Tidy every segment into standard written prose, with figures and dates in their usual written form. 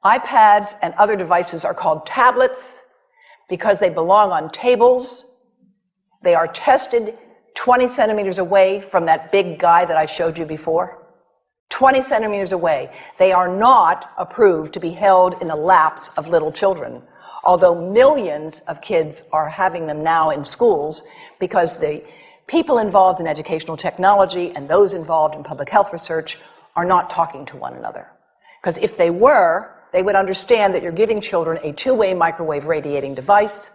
iPads and other devices are called tablets because they belong on tables. They are tested 20 centimeters away from that big guy that I showed you before. 20 centimeters away. They are not approved to be held in the laps of little children, although millions of kids are having them now in schools because the people involved in educational technology and those involved in public health research are not talking to one another. Because if they were, they would understand that you're giving children a two-way microwave radiating device,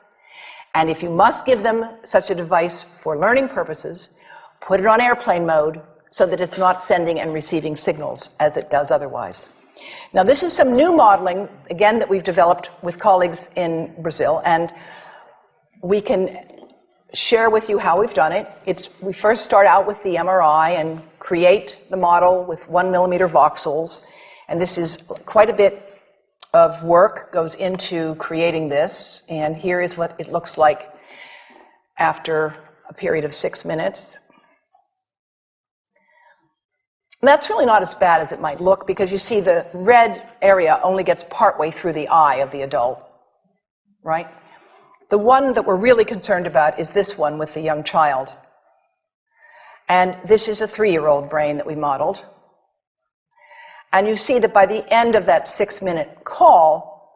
and if you must give them such a device for learning purposes, put it on airplane mode so that it's not sending and receiving signals as it does otherwise. Now, this is some new modeling, again, that we've developed with colleagues in Brazil, and we can share with you how we've done it. We first start out with the MRI and create the model with 1 millimeter voxels, and this is quite a bit of work goes into creating this, and here is what it looks like after a period of 6 minutes. And that's really not as bad as it might look, because you see the red area only gets partway through the eye of the adult, right? The one that we're really concerned about is this one with the young child. And this is a 3-year-old brain that we modeled. And you see that by the end of that 6-minute call,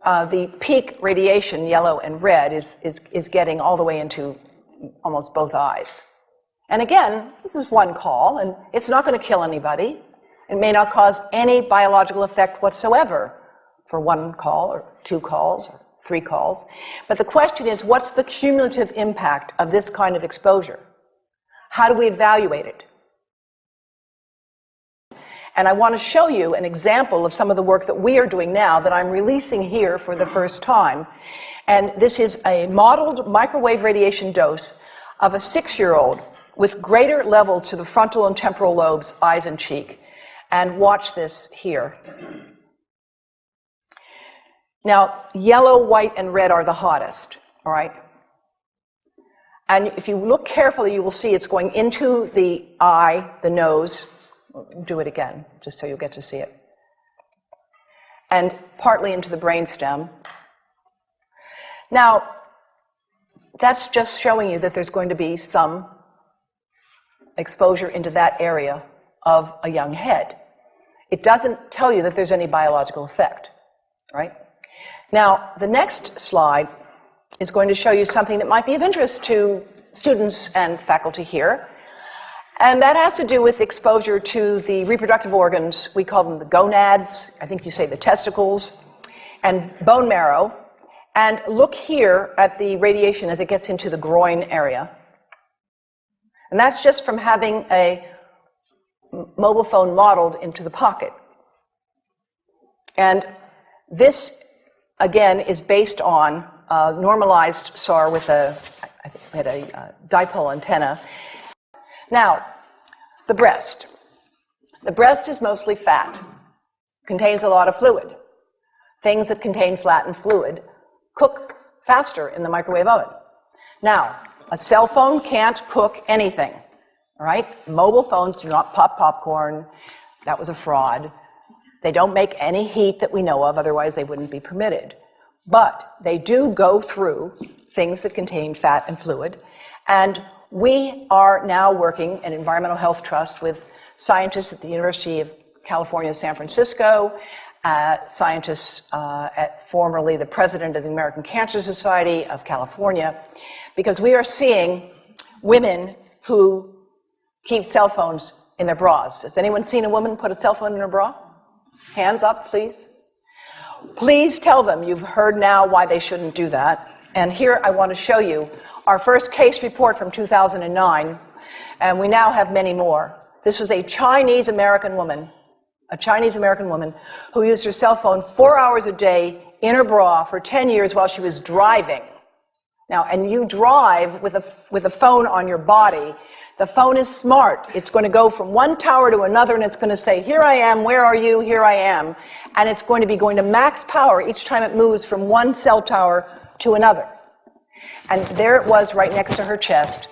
the peak radiation, yellow and red, is getting all the way into almost both eyes. And again, this is one call, and it's not going to kill anybody. It may not cause any biological effect whatsoever for 1 call or 2 calls or 3 calls. But the question is, what's the cumulative impact of this kind of exposure? How do we evaluate it? And I want to show you an example of some of the work that we are doing now that I'm releasing here for the first time. And this is a modeled microwave radiation dose of a 6-year-old with greater levels to the frontal and temporal lobes, eyes and cheek. And watch this here. Now, yellow, white, and red are the hottest, all right? And if you look carefully, you will see it's going into the eye, the nose. Do it again, just so you'll get to see it. And partly into the brainstem. Now, that's just showing you that there's going to be some exposure into that area of a young head. It doesn't tell you that there's any biological effect, right? Now, the next slide is going to show you something that might be of interest to students and faculty here. And that has to do with exposure to the reproductive organs. We call them the gonads. I think you say the testicles. And bone marrow. And look here at the radiation as it gets into the groin area. And that's just from having a mobile phone modeled into the pocket. And this, again, is based on a normalized SAR with a dipole antenna. Now, the breast. The breast is mostly fat, contains a lot of fluid. Things that contain fat and fluid cook faster in the microwave oven. Now, a cell phone can't cook anything, all right? Mobile phones do not pop popcorn. That was a fraud. They don't make any heat that we know of, otherwise they wouldn't be permitted. But they do go through things that contain fat and fluid. And we are now working at Environmental Health Trust with scientists at the University of California, San Francisco, scientists at formerly the president of the American Cancer Society of California, because we are seeing women who keep cell phones in their bras. Has anyone seen a woman put a cell phone in her bra? Hands up, please. Please tell them you've heard now why they shouldn't do that. And here I want to show you our first case report from 2009, and we now have many more. This was a Chinese-American woman who used her cell phone 4 hours a day in her bra for 10 years while she was driving. Now, and you drive with a phone on your body. The phone is smart. It's going to go from one tower to another, and it's going to say, here I am, where are you, here I am. And it's going to be going to max power each time it moves from one cell tower to another. And there it was right next to her chest,